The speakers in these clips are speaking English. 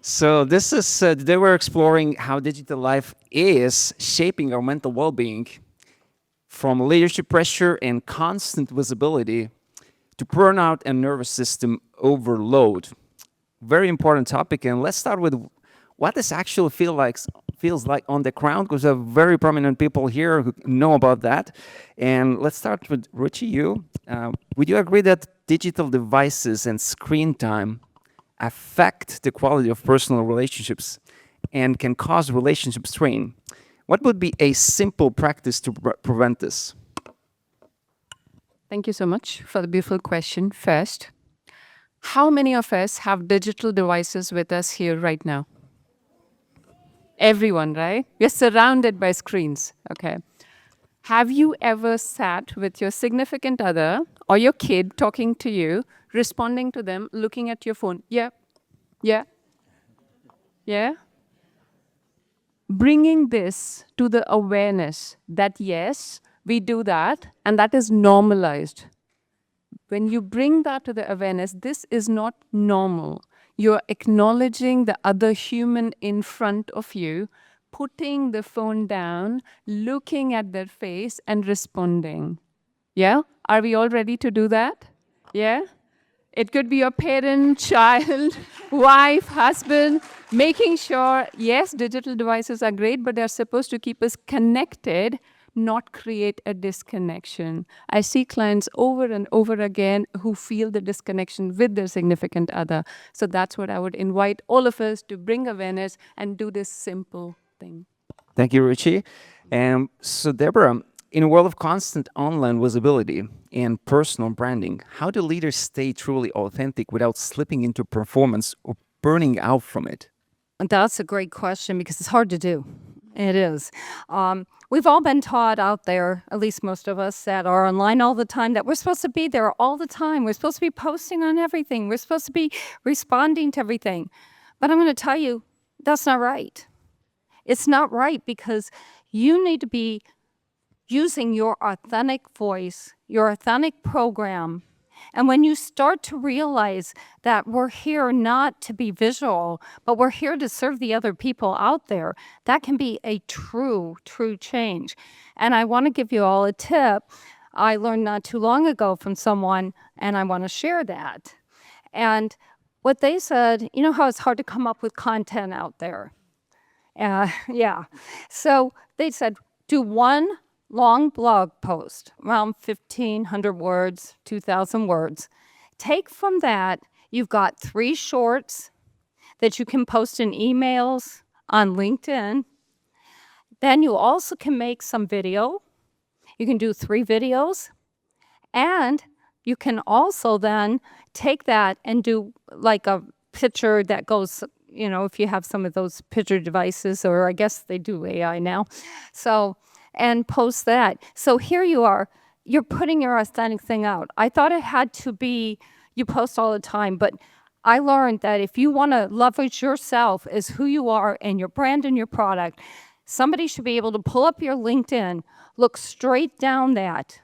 So this is today we're exploring how digital life is shaping our mental well-being, from leadership pressure and constant visibility to burnout and nervous system overload. Very important topic, and let's start with what this actually feels like on the ground, because there are very prominent people here who know about that. And let's start with Ruchi. Would you agree that digital devices and screen time affect the quality of personal relationships and can cause relationship strain? What would be a simple practice to prevent this? Thank you so much for the beautiful question. First, how many of us have digital devices with us here right now? Everyone, right? We're surrounded by screens. Okay. Have you ever sat with your significant other or your kid talking to you, responding to them, looking at your phone? Yeah. Yeah. Yeah. Bringing this to the awareness that yes, we do that, and that is normalized. When you bring that to the awareness, this is not normal. You're acknowledging the other human in front of you, putting the phone down, looking at their face, and responding. Yeah? Are we all ready to do that? Yeah? It could be your parent, child, wife, husband, making sure, yes, digital devices are great, but they're supposed to keep us connected, not create a disconnection. I see clients over and over again who feel the disconnection with their significant other. So that's what I would invite all of us to bring awareness and do this simple thing. Thank you, Ruchi. So, Deborah, in a world of constant online visibility and personal branding, how do leaders stay truly authentic without slipping into performance or burning out from it? That's a great question because it's hard to do. It is. We've all been taught out there, at least most of us that are online all the time, that we're supposed to be there all the time. We're supposed to be posting on everything. We're supposed to be responding to everything. But I'm going to tell you, that's not right. It's not right because you need to be using your authentic voice, your authentic program. And when you start to realize that we're here not to be visual, but we're here to serve the other people out there, that can be a true change. And I want to give you all a tip I learned not too long ago from someone, and I want to share that. And what they said, you know how it's hard to come up with content out there? Yeah. So they said, do one long blog post, around 1,500 words, 2,000 words. Take from that, you've got 3 shorts that you can post in emails on LinkedIn. Then you also can make some video. You can do 3 videos. And you can also then take that and do like a picture that goes, you know, if you have some of those picture devices, or I guess they do AI now. So, and post that. So here you are, you're putting your authentic thing out. I thought it had to be, you post all the time, but I learned that if you want to leverage yourself as who you are and your brand and your product, somebody should be able to pull up your LinkedIn, look straight down that,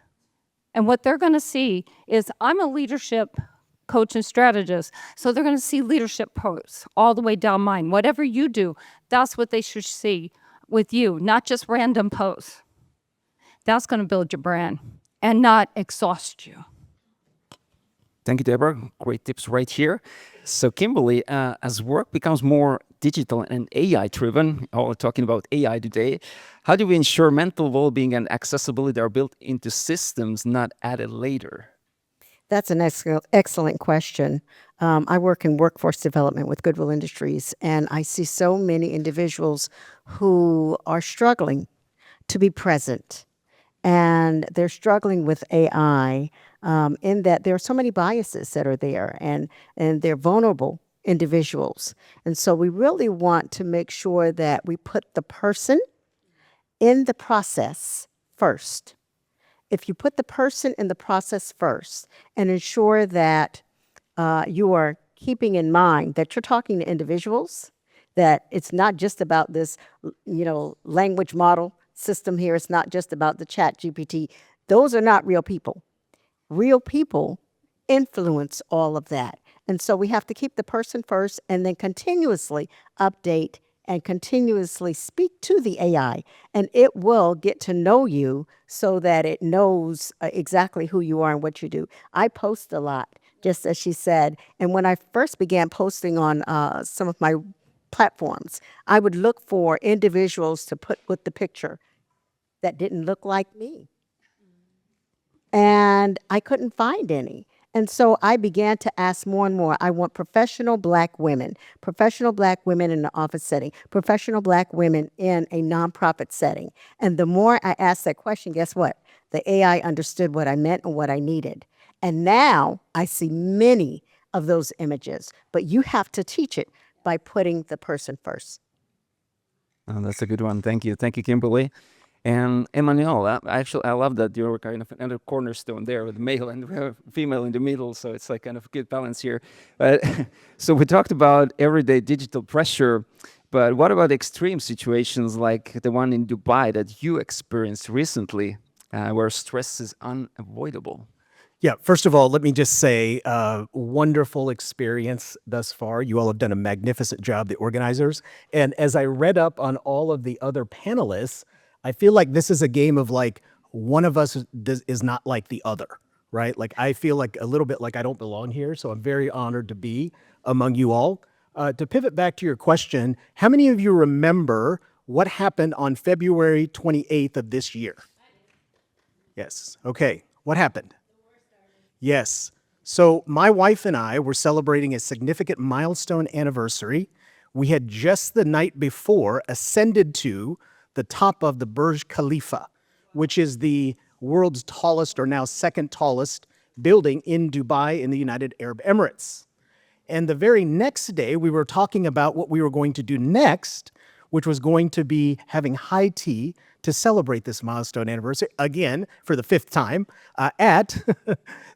and what they're going to see is I'm a leadership coach and strategist, so they're going to see leadership posts all the way down mine. Whatever you do, that's what they should see with you, not just random posts. That's going to build your brand and not exhaust you. Thank you, Deborah. Great tips right here. So, Kimberley, as work becomes more digital and AI-driven, all we're talking about AI today, how do we ensure mental well-being and accessibility are built into systems, not added later? That's an excellent question. I work in workforce development with Goodwill Industries, and I see so many individuals who are struggling to be present. And they're struggling with AI in that there are so many biases that are there, and they're vulnerable individuals. And so we really want to make sure that we put the person in the process first. if you put the person in the process first and ensure that you are keeping in mind that you're talking to individuals, that it's not just about this, language model system here. It's not just about the chat GPT. Those are not real people. Real people influence all of that. And so we have to keep the person first and then continuously update and continuously speak to the AI, and it will get to know you so that it knows exactly who you are and what you do. I post a lot, just as she said. And when I first began posting on some of my platforms, I would look for individuals to put with the picture that didn't look like me. And I couldn't find any. And so I began to ask more and more. I want professional black women in the office setting, professional black women in a nonprofit setting. And the more I asked that question, guess what? The AI understood what I meant and what I needed. And now I see many of those images, but you have to teach it by putting the person first. Oh, that's a good one. Thank you. Thank you, Kimberly. And Emmanuel, I love that you're kind of another cornerstone there with male and female in the middle. So it's like kind of a good balance here. But so we talked about everyday digital pressure, but what about extreme situations like the one in Dubai that you experienced recently, where stress is unavoidable? Yeah, first of all, let me just say, wonderful experience thus far. You all have done a magnificent job, the organizers. And as I read up on all of the other panelists, I feel like this is a game of like one of us is not like the other, right? Like I feel like a little bit like I don't belong here. So I'm very honored to be among you all. To pivot back to your question, how many of you remember what happened on February 28th of this year? Yes. Okay. What happened? Yes. So my wife and I were celebrating a significant milestone anniversary. We had just the night before ascended to the top of the Burj Khalifa, which is the world's tallest, or now second tallest, building in Dubai in the United Arab Emirates. And the very next day, we were talking about what we were going to do next, which was going to be having high tea to celebrate this milestone anniversary, again, for the fifth time, at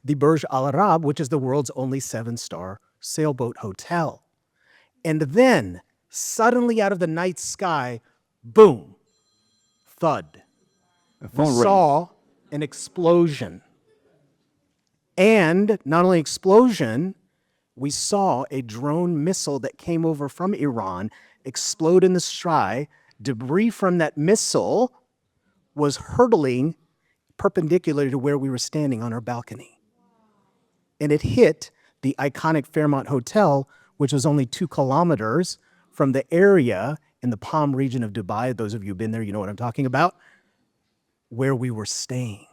the Burj Al Arab, which is the world's only 7-star sailboat hotel. And then, suddenly out of the night sky, boom, thud. A We phone ring. saw an explosion. And not only explosion, we saw a drone missile that came over from Iran explode in the sky. Debris from that missile was hurtling perpendicular to where we were standing on our balcony. And it hit the iconic Fairmont Hotel, which was only 2 kilometers from the area in the Palm region of Dubai. Those of you who've been there, you know what I'm talking about, where we were staying.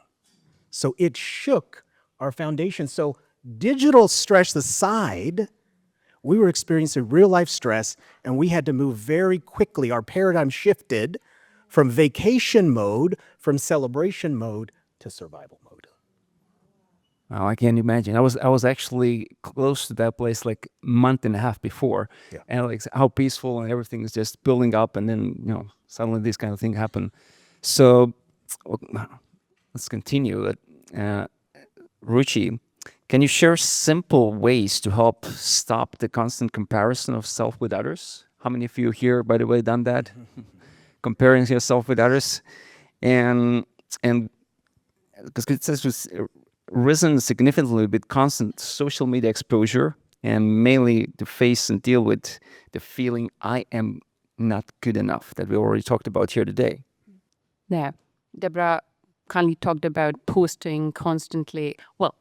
So it shook our foundation. So digital stress aside, we were experiencing real life stress, and we had to move very quickly. Our paradigm shifted from vacation mode, from celebration mode to survival mode. Oh, I can't imagine. I was actually close to that place like a month and a half before, Yeah. and like how peaceful and everything is just building up, and then suddenly this kind of thing happened. So let's continue. Ruchi, can you share simple ways to help stop the constant comparison of self with others? How many of you here, by the way, done that? Comparing yourself with others, and because it says risen significantly with constant social media exposure, and mainly to face and deal with the feeling I am not good enough that we already talked about here today. Yeah. Debra kindly talked about posting constantly, well,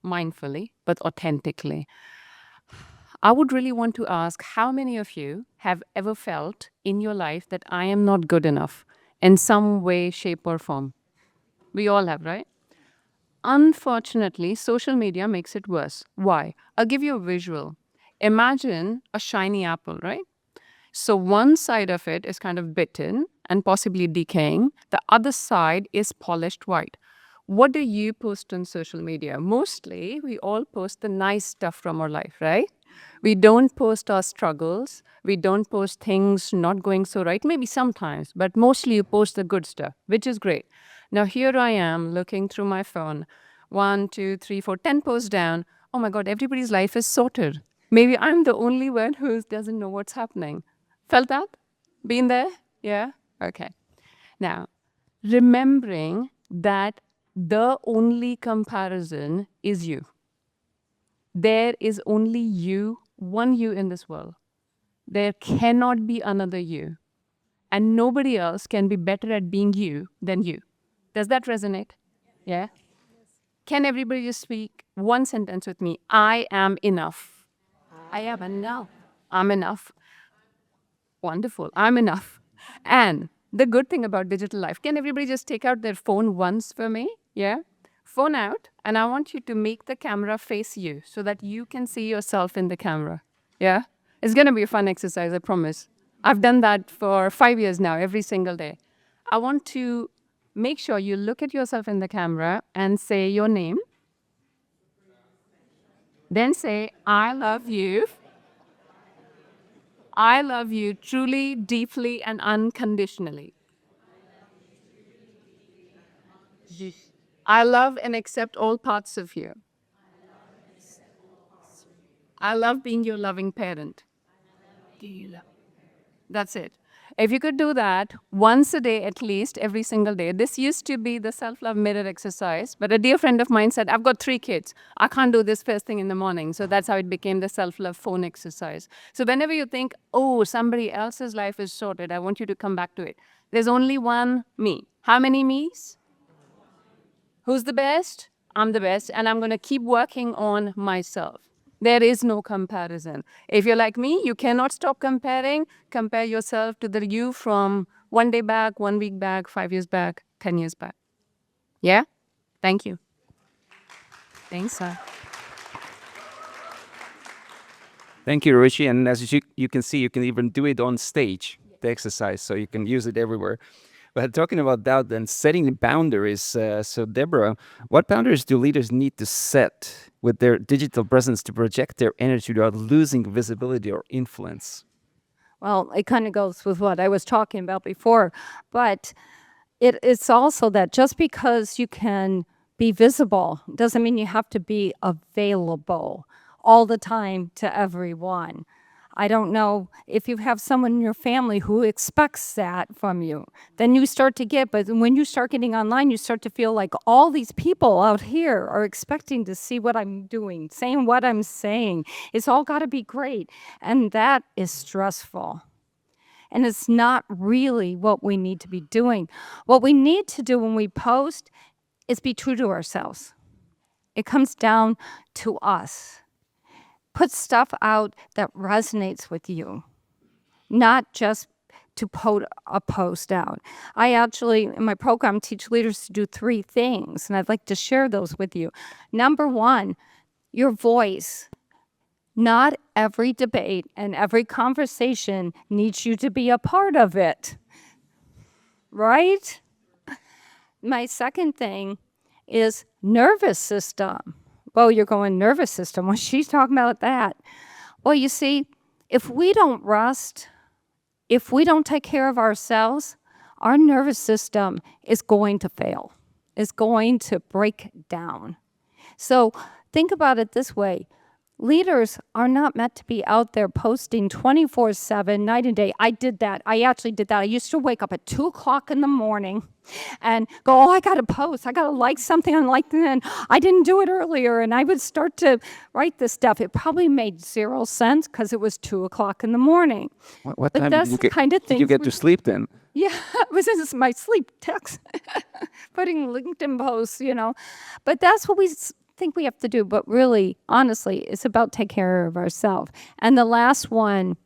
mindfully, but authentically. I would really want to ask how many of you have ever felt in your life that I am not good enough in some way, shape, or form? We all have, right? Unfortunately, social media makes it worse. Why? I'll give you a visual. Imagine a shiny apple, right? So one side of it is kind of bitten and possibly decaying. The other side is polished white. What do you post on social media? Mostly, we all post the nice stuff from our life, right? We don't post our struggles. We don't post things not going so right. Maybe sometimes, but mostly you post the good stuff, which is great. Now here I am looking through my phone. 1, 2, 3, 4, 10 posts down. Oh my God, everybody's life is sorted. Maybe I'm the only one who doesn't know what's happening. Felt that? Been there? Yeah? Okay. Now, remembering that the only comparison is you. There is only you, one you in this world. There cannot be another you. And nobody else can be better at being you than you. Does that resonate? Yeah? Can everybody just speak one sentence with me? I am enough. I am enough. I'm enough. Wonderful. I'm enough. And the good thing about digital life, can everybody just take out their phone once for me? Yeah? Phone out, and I want you to make the camera face you so that you can see yourself in the camera. Yeah? It's going to be a fun exercise, I promise. I've done that for 5 years now, every single day. I want to make sure you look at yourself in the camera and say your name. Then say, I love you. I love you truly, deeply, and unconditionally. I love and accept all parts of you. I love being your loving parent. Do you love? That's it. If you could do that once a day, at least every single day. This used to be the self-love mirror exercise, but a dear friend of mine said, I've got 3 kids. I can't do this first thing in the morning. So that's how it became the self-love phone exercise. So whenever you think, oh, somebody else's life is sorted, I want you to come back to it. There's only one me. How many me's? Who's the best? I'm the best, and I'm going to keep working on myself. There is no comparison. If you're like me, you cannot stop comparing. Compare yourself to the you from 1 day back, 1 week back, 5 years back, 10 years back. Yeah? Thank you. Thanks, sir. Thank you, Ruchi. And as you can see, you can even do it on stage, the exercise, so you can use it everywhere. But talking about that and setting boundaries, so Debra, what boundaries do leaders need to set with their digital presence to project their energy without losing visibility or influence? Well, it kind of goes with what I was talking about before, but it's also that just because you can be visible doesn't mean you have to be available all the time to everyone. I don't know if you have someone in your family who expects that from you, then you start to but when you start getting online, you start to feel like all these people out here are expecting to see what I'm doing, saying what I'm saying. It's all got to be great. And that is stressful. And it's not really what we need to be doing. What we need to do when we post is be true to ourselves. It comes down to us. Put stuff out that resonates with you, not just to put a post out. I actually, in my program, teach leaders to do 3 things, and I'd like to share those with you. Number 1, your voice. Not every debate and every conversation needs you to be a part of it, right? My second thing is nervous system. Well, you're going, nervous system. Well, she's talking about that. Well, you see, if we don't rest, if we don't take care of ourselves, our nervous system is going to fail, is going to break down. So think about it this way. Leaders are not meant to be out there posting 24/7, night and day. I did that. I actually did that. I used to wake up at 2 o'clock in the morning and go, oh, I got to post. I got to like something on LinkedIn. I didn't do it earlier. And I would start to write this stuff. It probably made 0 sense because it was 2 o'clock in the morning. What But time that's did you the get, kind of did you things get we- to sleep then? Yeah, it was in my sleep text, putting LinkedIn posts, But that's what we think we have to do. But really, honestly, it's about take care of ourselves. And the last one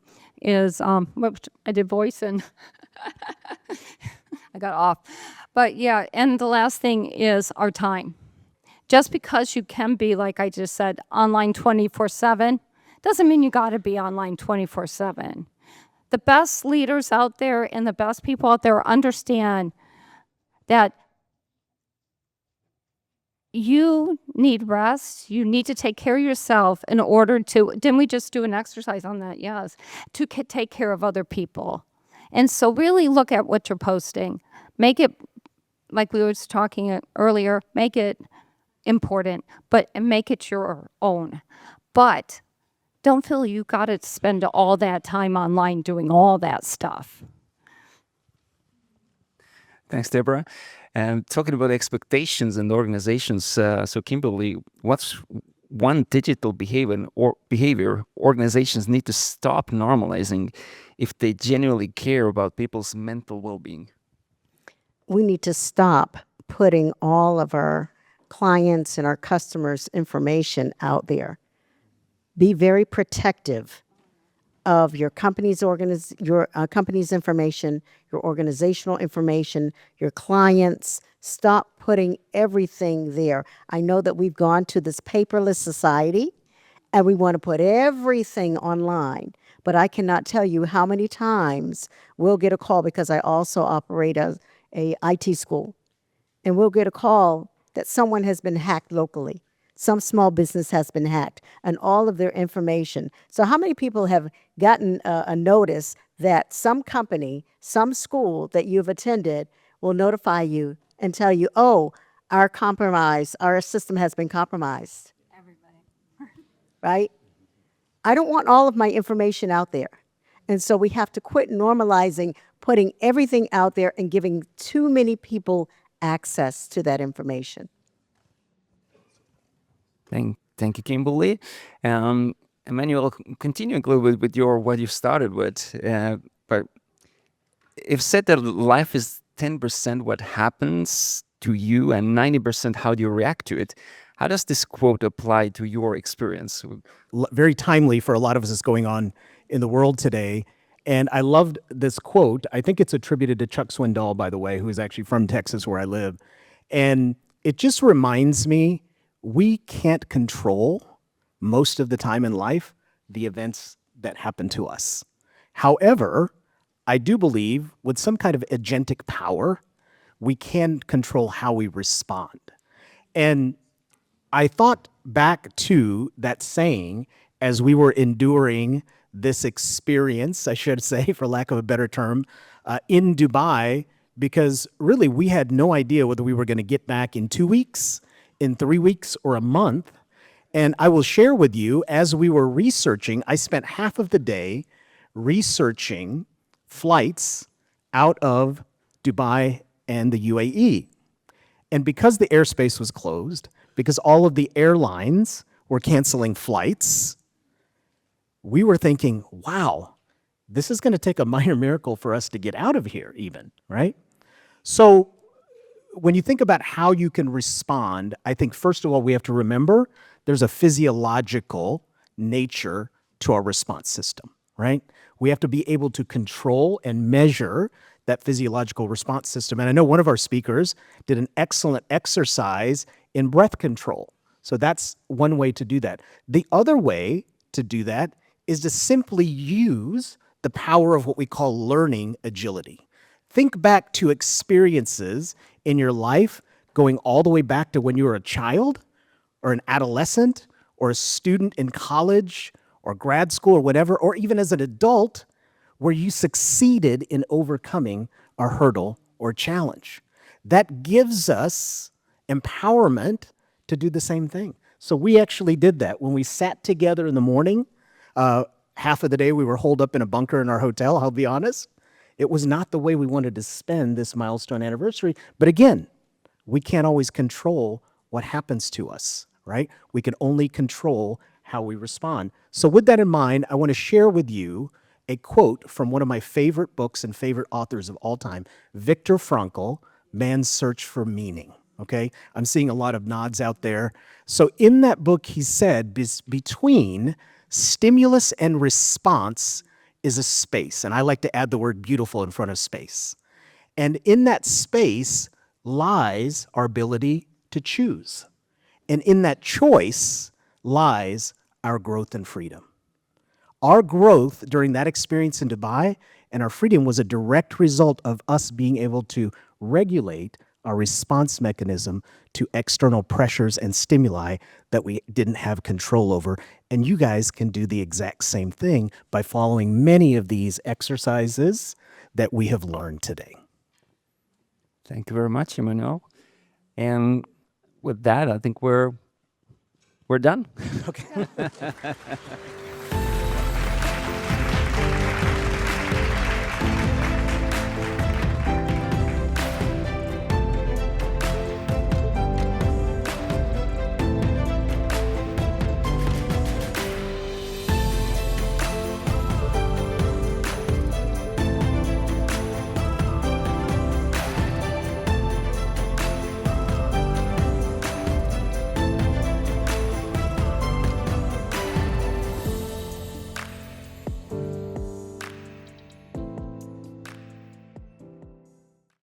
is, I did voice and I got off. But yeah, and the last thing is our time. Just because you can be, like I just said, online 24/7, doesn't mean you got to be online 24/7. The best leaders out there and the best people out there understand that you need rest. You need to take care of yourself in order to, didn't we just do an exercise on that? Yes. To take care of other people. And so really look at what you're posting. Make it like we were talking earlier, make it important, but make it your own. But don't feel you got to spend all that time online doing all that stuff. Thanks, Deborah. And talking about expectations and organizations, so Kimberly, what's one digital behavior organizations need to stop normalizing if they genuinely care about people's mental well-being? We need to stop putting all of our clients and our customers' information out there. Be very protective of your company's company's information, your organizational information, your clients. Stop putting everything there. I know that we've gone to this paperless society and we want to put everything online, but I cannot tell you how many times we'll get a call, because I also operate a IT school, and we'll get a call that someone has been hacked locally. Some small business has been hacked, and all of their information. So how many people have gotten a notice that some company, some school that you've attended will notify you and tell you, oh, our system has been compromised? Everybody. Right? I don't want all of my information out there. And so we have to quit normalizing putting everything out there and giving too many people access to that information. Thank you, Kimberly. Emmanuel, continuing a little bit with what you started with, but if said that life is 10% what happens to you and 90% how do you react to it, how does this quote apply to your experience? Very timely for a lot of us that's going on in the world today. And I loved this quote. I think it's attributed to Chuck Swindoll, by the way, who is actually from Texas, where I live. And it just reminds me, we can't control most of the time in life the events that happen to us. However, I do believe with some kind of agentic power, we can control how we respond. And I thought back to that saying as we were enduring this experience, I should say, for lack of a better term, in Dubai, because really we had no idea whether we were going to get back in 2 weeks, in 3 weeks, or a month. And I will share with you, as we were researching, I spent half of the day researching flights out of Dubai and the UAE. And because the airspace was closed, because all of the airlines were canceling flights, we were thinking, wow, this is going to take a minor miracle for us to get out of here even, right? So when you think about how you can respond, I think first of all, we have to remember there's a physiological nature to our response system, right? We have to be able to control and measure that physiological response system. And I know one of our speakers did an excellent exercise in breath control. So that's one way to do that. The other way to do that is to simply use the power of what we call learning agility. Think back to experiences in your life going all the way back to when you were a child or an adolescent or a student in college or grad school or whatever, or even as an adult, where you succeeded in overcoming a hurdle or challenge. That gives us empowerment to do the same thing. So we actually did that. When we sat together in the morning, half of the day we were holed up in a bunker in our hotel, I'll be honest. It was not the way we wanted to spend this milestone anniversary. But again, we can't always control what happens to us, right? We can only control how we respond. So with that in mind, I want to share with you a quote from one of my favorite books and favorite authors of all time, Viktor Frankl, Man's Search for Meaning. Okay, I'm seeing a lot of nods out there. So in that book, he said, between stimulus and response is a space. And I like to add the word beautiful in front of space. And in that space lies our ability to choose. And in that choice lies our growth and freedom. Our growth during that experience in Dubai and our freedom was a direct result of us being able to regulate our response mechanism to external pressures and stimuli that we didn't have control over. And you guys can do the exact same thing by following many of these exercises that we have learned today. Thank you very much, Emmanuel. And with that, I think we're done. Okay.